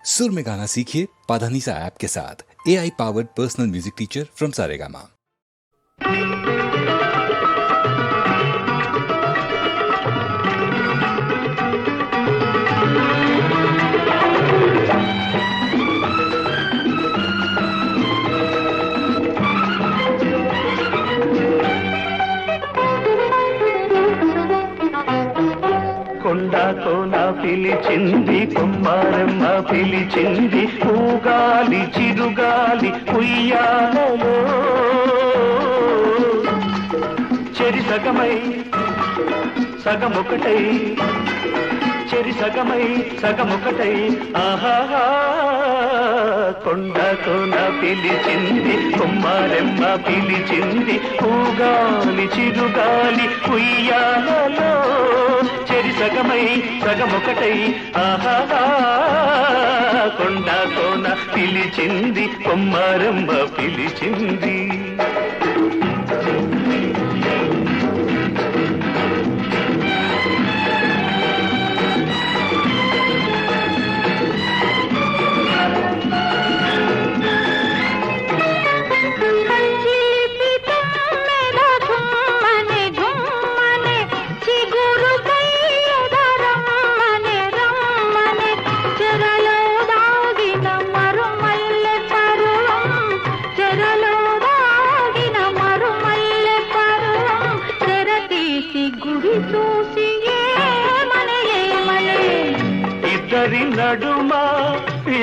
सुर में गाना सीखिए पाधानीसा ऐप के साथ। AI powered personal music teacher from Saregama. కొండతోన పిలిచింది కుమ్మారమ్మ పిలిచింది ఊగాలి చిరుగాలి ఉయ్యాలలో చెరి సగమై సగమొకటై చెరి సగమై సగమొకటై ఆహాహా కొండతోన పిలిచింది కుమ్మారమ్మ పిలిచింది ఊగాలి చిరుగాలి ఉయ్యాలలో చెరి సగమై సగమొకటై ఆహాహా కొండతోన పిలిచింది కుమ్మారమ్మ పిలిచింది. ఇద్దరి నడుమా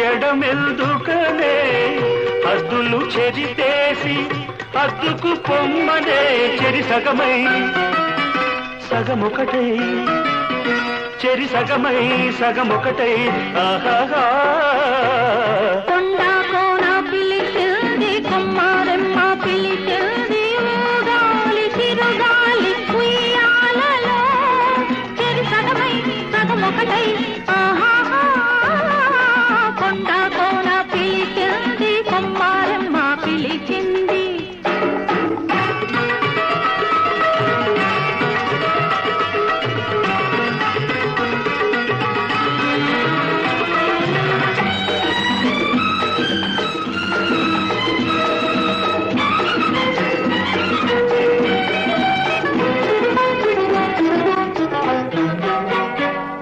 ఎడమెల్దుకనే హద్దులు చెరితేసి హద్దుకు పొమ్మనే చెరి సగమై సగమొకటై చెరి సగమై సగమొకటై ఆహాహా కొండకోన పిలిచింది కుమ్మారమ్మ పిలిచింది ఊగాలి చిరుగాలి ఉయ్యాలలో చెరి సగమై సగమొకటై ఆహాహా కొండకోన పిలిచింది కుమ్మారమ్మ పిలిచింది.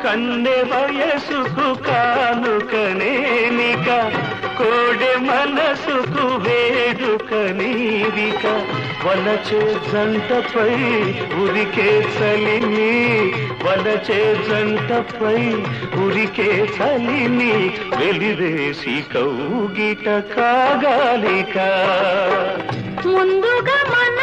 కన్నె వయసుకు కానుకనేనిక కోడె మనసుకు వేడుకనీవిక వలచే జంటపై ఉరికే చలిని వలచే జంటపై ఉరికే చలిని వెలివేసి కౌగిట కాగాలిక ముందుగా మన